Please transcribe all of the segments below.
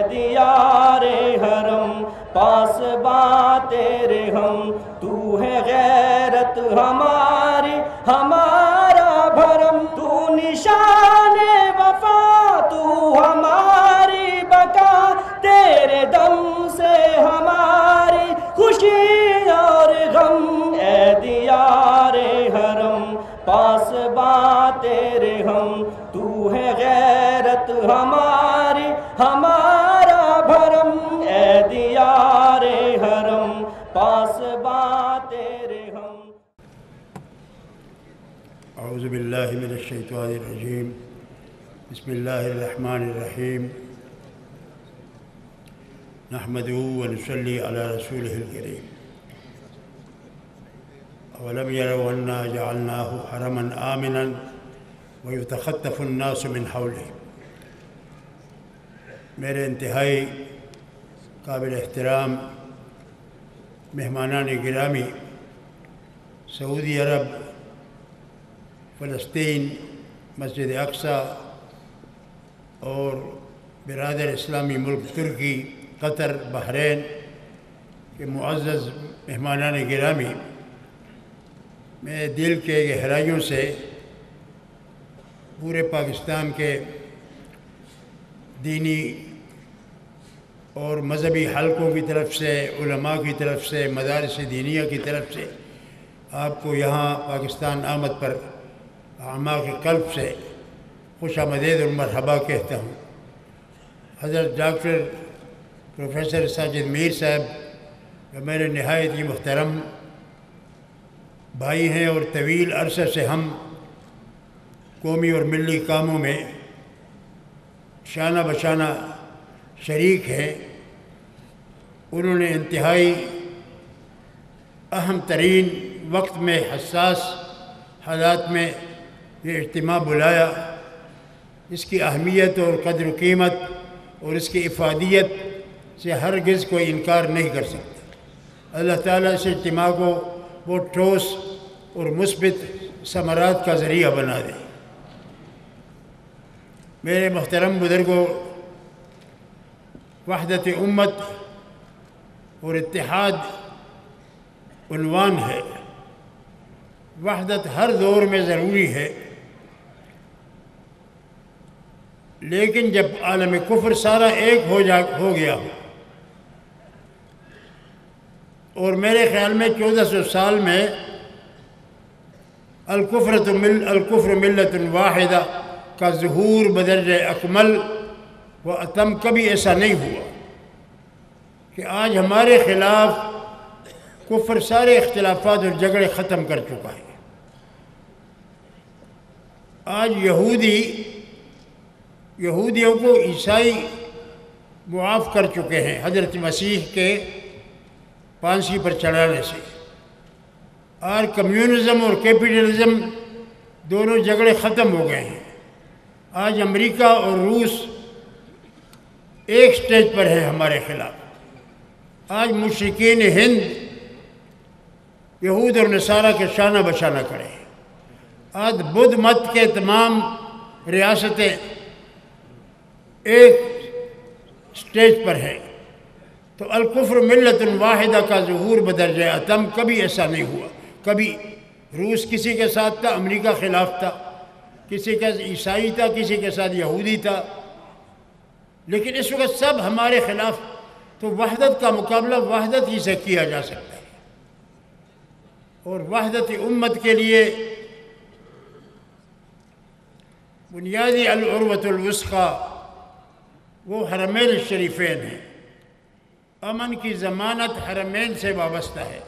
دیار حرم پاس باں تیرے ہم، تو ہے غیرت ہماری ہمارا بھرم، تو نشان وفا تو ہماری بقا، تیرے دم سے ہماری خوشی اور غم، اے دیار حرم پاس باں تیرے ہم، تو ہے غیرت ہماری ہمارا بھرم، اے دیار حرم پاس باں تیرے ہم۔ اعوذ باللہ من الشیطان الرجیم، بسم اللہ الرحمن الرحیم، نحمدہ ونصلی علی رسولہ الکریم۔ اولم یروا انا جعلناہ حرما آمنا ویتخطف الناس من حولہ۔ میرے انتہائی قابل احترام مہمانان گرامی، سعودی عرب، فلسطین، مسجد اقصی اور برادر اسلامی ملک ترکی، قطر، بحرین کے معزز مہمانان گرامی، میں دل کے گہرائیوں سے پورے پاکستان کے دینی اور مذہبی حلقوں کی طرف سے، علماء کی طرف سے، مدارس دینیہ کی طرف سے آپ کو یہاں پاکستان آمد پر اعماق قلب سے خوش آمدید اور مرحبا کہتا ہوں۔ حضرت ڈاکٹر پروفیسر ساجد میر صاحب جو میرے نہایت ہی محترم بھائی ہیں اور طویل عرصے سے ہم قومی اور ملی کاموں میں شانہ بشانہ شریک ہیں، انہوں نے انتہائی اہم ترین وقت میں، حساس حالات میں یہ اجتماع بلایا۔ اس کی اہمیت اور قدر و قیمت اور اس کی افادیت سے ہرگز کوئی انکار نہیں کر سکتا۔ اللہ تعالیٰ اس اجتماع کو وہ ٹھوس اور مثبت ثمرات کا ذریعہ بنا دے۔ میرے محترم بزرگوں، وحدت امت اور اتحاد عنوان ہے۔ وحدت ہر دور میں ضروری ہے، لیکن جب عالم کفر سارا ایک ہو گیا ہو، اور میرے خیال میں 1400 سال میں الکفر ملت واحدہ کا ظہور بدرجہ اکمل و اتم کبھی ایسا نہیں ہوا کہ آج ہمارے خلاف کفر سارے اختلافات اور جھگڑے ختم کر چکا ہے۔ آج یہودیوں کو عیسائی معاف کر چکے ہیں حضرت مسیح کے پھانسی پر چڑھانے سے، اور کمیونزم اور کیپٹلزم دونوں جھگڑے ختم ہو گئے ہیں۔ آج امریکہ اور روس ایک سٹیج پر ہے ہمارے خلاف۔ آج مشرکین ہند یہود اور نصارہ کے شانہ بشانہ کھڑے ہیں۔ آج بدھ مت کے تمام ریاستیں ایک سٹیج پر ہیں۔ تو الکفر ملت واحدہ کا ظہور بدرجہ اتم کبھی ایسا نہیں ہوا۔ کبھی روس کسی کے ساتھ تھا، امریکہ خلاف تھا، کسی کا عیسائی تھا، کسی کے ساتھ یہودی تھا، لیکن اس وقت سب ہمارے خلاف۔ تو وحدت کا مقابلہ وحدت ہی سے کیا جا سکتا ہے، اور وحدت امت کے لیے بنیادی العروۃ الوثقی وہ حرمین الشریفین ہیں۔ امن کی ضمانت حرمین سے وابستہ ہے۔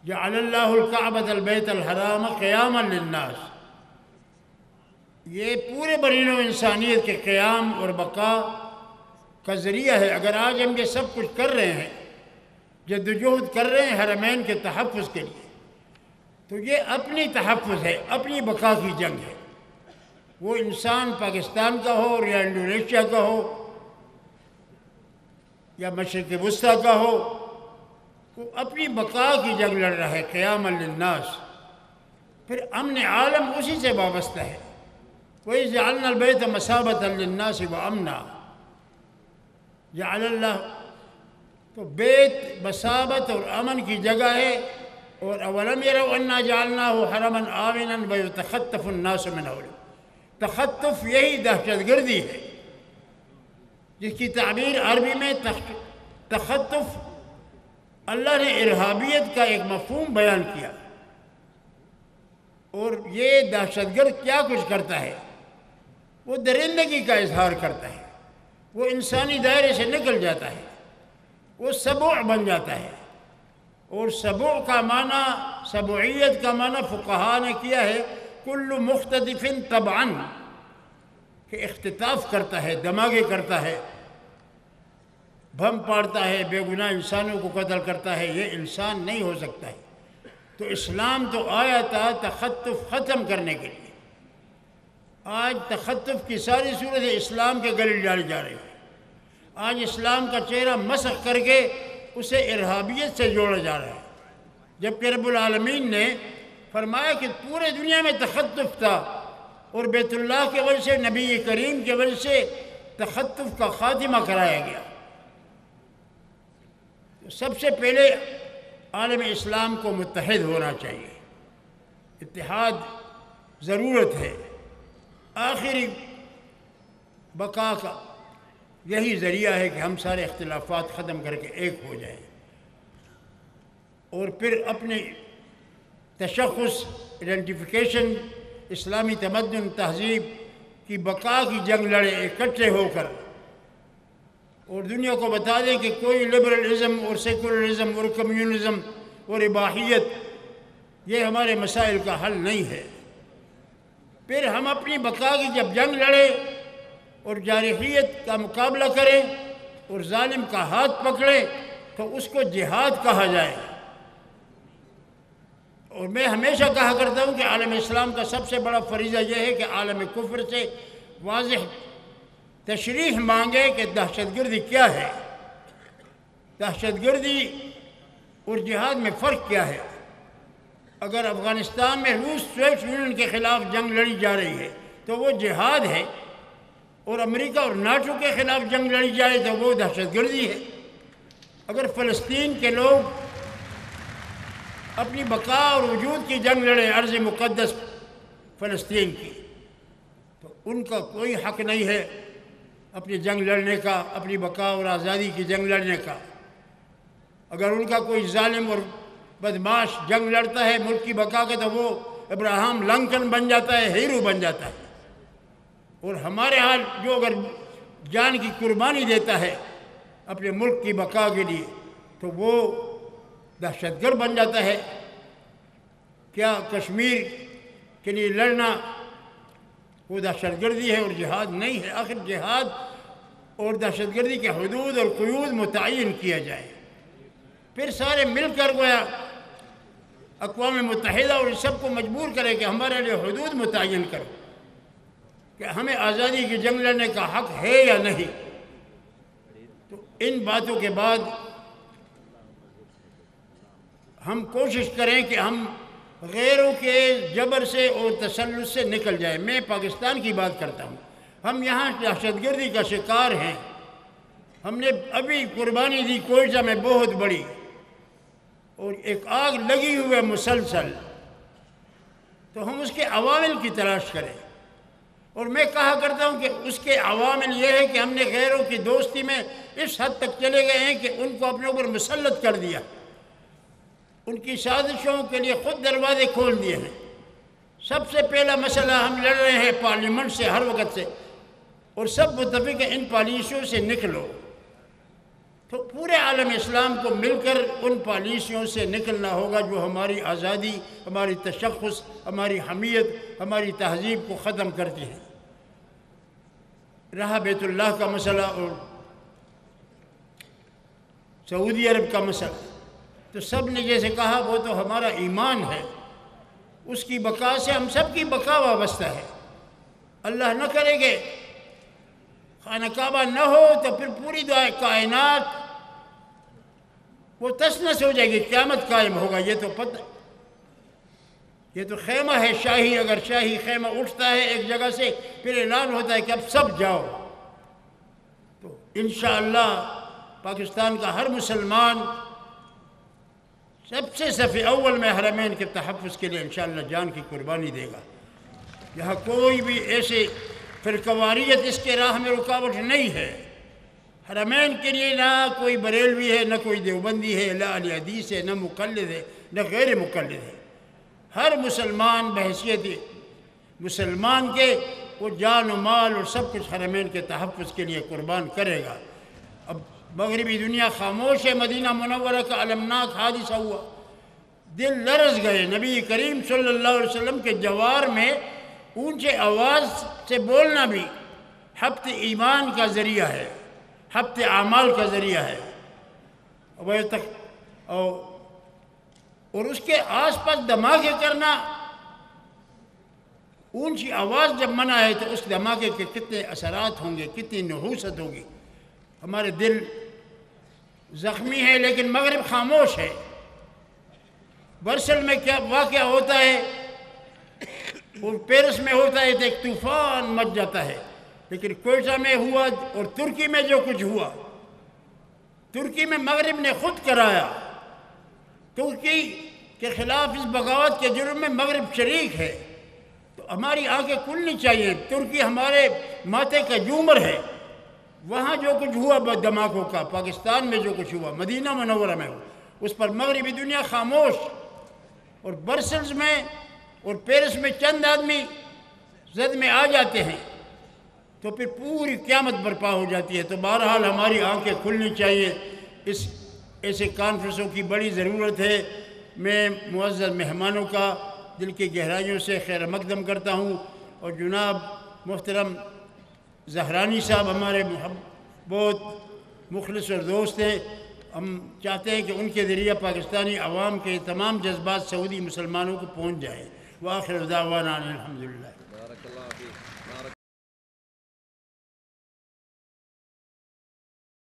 جعل اللہ الکعبۃ البیت الحرام قیاما للناس، یہ پورے برین و انسانیت کے قیام اور بقا کا ذریعہ ہے۔ اگر آج ہم یہ سب کچھ کر رہے ہیں، جدوجہد کر رہے ہیں حرمین کے تحفظ کے لیے، تو یہ اپنی تحفظ ہے، اپنی بقا کی جنگ ہے۔ وہ انسان پاکستان کا ہو یا انڈونیشیا کا ہو یا مشرق وسطیٰ کا ہو، وہ اپنی بقا کی جنگ لڑ رہا ہے، قیاما للناس۔ پھر امن عالم اسی سے وابستہ ہے۔ وَإِذْ جَعَلْنَا الْبَيْتَ مَثَابَةً لِلنَّاسِ وَأَمْنًا، جعل اللہ، تو بیت بسابت اور امن کی جگہ ہے، اور اولم یروا انا جعلناہ حرما آمنا ویتخطف الناس من حولہ، تخطف یہی دہشت گردی ہے، جس کی تعبیر عربی میں تخطف، اللہ نے ارہابیت کا ایک مفہوم بیان کیا۔ اور یہ دہشت گرد کیا کچھ کرتا ہے؟ وہ درندگی کا اظہار کرتا ہے، وہ انسانی دائرے سے نکل جاتا ہے، وہ سبوع بن جاتا ہے۔ اور سبوع کا معنی، سبوعیت کا معنی فقہاء نے کیا ہے کل مختطف طبعا، کہ اختطاف کرتا ہے، دماغے کرتا ہے، بم پاڑتا ہے، بے گناہ انسانوں کو قتل کرتا ہے، یہ انسان نہیں ہو سکتا ہے۔ تو اسلام تو آیا تھا تخطف ختم کرنے کے لیے۔ آج تخطف کی ساری صورتیں اسلام کے گلے ڈالی جا رہی ہیں۔ آج اسلام کا چہرہ مسخ کر کے اسے ارہابیت سے جوڑا جا رہا ہے، جبکہ رب العالمین نے فرمایا کہ پورے دنیا میں تخطف تھا، اور بیت اللہ کی وجہ سے، نبی کریم کی وجہ سے تخطف کا خاتمہ کرایا گیا۔ سب سے پہلے عالم اسلام کو متحد ہونا چاہیے، اتحاد ضرورت ہے۔ آخری بقا کا یہی ذریعہ ہے کہ ہم سارے اختلافات ختم کر کے ایک ہو جائیں، اور پھر اپنے تشخص، ایڈنٹیفیکیشن، اسلامی تمدن، تہذیب کی بقا کی جنگ لڑے اکٹھے ہو کر، اور دنیا کو بتا دیں کہ کوئی لبرلزم اور سیکولرزم اور کمیونزم اور اباحیت یہ ہمارے مسائل کا حل نہیں ہے۔ پھر ہم اپنی بقا کی جب جنگ لڑے اور جارحیت کا مقابلہ کریں اور ظالم کا ہاتھ پکڑے تو اس کو جہاد کہا جائے۔ اور میں ہمیشہ کہا کرتا ہوں کہ عالم اسلام کا سب سے بڑا فریضہ یہ ہے کہ عالم کفر سے واضح تشریح مانگے کہ دہشت گردی کیا ہے، دہشت گردی اور جہاد میں فرق کیا ہے۔ اگر افغانستان میں روس سوویت یونین کے خلاف جنگ لڑی جا رہی ہے تو وہ جہاد ہے، اور امریکہ اور ناٹو کے خلاف جنگ لڑی جائے تو وہ دہشت گردی ہے۔ اگر فلسطین کے لوگ اپنی بقا اور وجود کی جنگ لڑیں، ارض مقدس فلسطین کی، تو ان کا کوئی حق نہیں ہے اپنی جنگ لڑنے کا، اپنی بقا اور آزادی کی جنگ لڑنے کا۔ اگر ان کا کوئی ظالم اور بدماش جنگ لڑتا ہے ملک کی بقا کا تو وہ ابراہم لنکن بن جاتا ہے، ہیرو بن جاتا ہے۔ اور ہمارے حال جو اگر جان کی قربانی دیتا ہے اپنے ملک کی بقا کے لیے تو وہ دہشت گرد بن جاتا ہے۔ کیا کشمیر کے لیے لڑنا وہ دہشت گردی ہے اور جہاد نہیں ہے؟ آخر جہاد اور دہشت گردی کے حدود اور قیود متعین کیا جائے، پھر سارے مل کر گویا اقوام متحدہ اور اس سب کو مجبور کرے کہ ہمارے لیے حدود متعین کرو کہ ہمیں آزادی کی جنگ لڑنے کا حق ہے یا نہیں۔ تو ان باتوں کے بعد ہم کوشش کریں کہ ہم غیروں کے جبر سے اور تسلط سے نکل جائیں۔ میں پاکستان کی بات کرتا ہوں، ہم یہاں دہشت گردی کا شکار ہیں۔ ہم نے ابھی قربانی دی کوئٹہ میں بہت بڑی، اور ایک آگ لگی ہوئی ہے مسلسل، تو ہم اس کے عوامل کی تلاش کریں۔ اور میں کہا کرتا ہوں کہ اس کے عوامل یہ ہے کہ ہم نے غیروں کی دوستی میں اس حد تک چلے گئے ہیں کہ ان کو اپنے اوپر مسلط کر دیا، ان کی سازشوں کے لیے خود دروازے کھول دیے ہیں۔ سب سے پہلا مسئلہ ہم لڑ رہے ہیں پارلیمنٹ سے ہر وقت سے، اور سب متفق ہیں ان پالیسیوں سے نکلو۔ تو پورے عالم اسلام کو مل کر ان پالیسیوں سے نکلنا ہوگا جو ہماری آزادی، ہماری تشخص، ہماری حمیت، ہماری تہذیب کو ختم کرتی ہیں۔ رہا بیت اللہ کا مسئلہ اور سعودی عرب کا مسئلہ، تو سب نے جیسے کہا وہ تو ہمارا ایمان ہے، اس کی بقا سے ہم سب کی بقا وابستہ ہے۔ اللہ نہ کرے گے خانہ کعبہ نہ ہو تو پھر پوری کائنات وہ تس نس ہو جائے گی، قیامت قائم ہوگا۔ یہ تو پتہ، یہ تو خیمہ ہے شاہی، اگر شاہی خیمہ اٹھتا ہے ایک جگہ سے پھر اعلان ہوتا ہے کہ اب سب جاؤ، تو انشاءاللہ پاکستان کا ہر مسلمان سب سے صف اول میں حرمین کے تحفظ کے لیے انشاءاللہ جان کی قربانی دے گا۔ یہاں کوئی بھی ایسے فرقواریت اس کے راہ میں رکاوٹ نہیں ہے۔ حرمین کے لیے نہ کوئی بریلوی ہے، نہ کوئی دیوبندی ہے، نہ اہل حدیث ہے، نہ مقلد ہے، نہ غیر مقلد ہے۔ ہر مسلمان بحیثیت مسلمان کے وہ جان و مال اور سب کچھ حرمین کے تحفظ کے لیے قربان کرے گا۔ اب مغربی دنیا خاموش ہے۔ مدینہ منورہ کا المناک حادثہ ہوا، دل لرز گئے۔ نبی کریم صلی اللہ علیہ وسلم کے جوار میں اونچے آواز سے بولنا بھی حبط ایمان کا ذریعہ ہے، حبط اعمال کا ذریعہ ہے۔ اور اس کے آس پاس دھماکے کرنا، اونچی آواز جب منع ہے تو اس دھماکے کے کتنے اثرات ہوں گے، کتنی نحوست ہوگی۔ ہمارے دل زخمی ہے لیکن مغرب خاموش ہے۔ برسل میں کیا واقعہ ہوتا ہے اور پیرس میں ہوتا ہے تو ایک طوفان مچ جاتا ہے، لیکن کوئٹہ میں ہوا اور ترکی میں جو کچھ ہوا، ترکی میں مغرب نے خود کرایا۔ ترکی کے خلاف اس بغاوت کے جرم میں مغرب شریک ہے، تو ہماری آنکھیں کھلنی چاہیے۔ ترکی ہمارے ماتھے کا جومر ہے۔ وہاں جو کچھ ہوا دھماکوں کا، پاکستان میں جو کچھ ہوا، مدینہ منورہ میں ہوا، اس پر مغربی دنیا خاموش، اور برسلز میں اور پیرس میں چند آدمی زد میں آ جاتے ہیں تو پھر پوری قیامت برپا ہو جاتی ہے۔ تو بہرحال ہماری آنکھیں کھلنی چاہیے۔ اس ایسے کانفرنسوں کی بڑی ضرورت ہے۔ میں معزز مہمانوں کا دل کی گہرائیوں سے خیر مقدم کرتا ہوں، اور جناب محترم زہرانی صاحب ہمارے بہت مخلص اور دوست ہیں۔ ہم چاہتے ہیں کہ ان کے ذریعہ پاکستانی عوام کے تمام جذبات سعودی مسلمانوں کو پہنچ جائیں۔ وآخر دعوانا الحمدللہ۔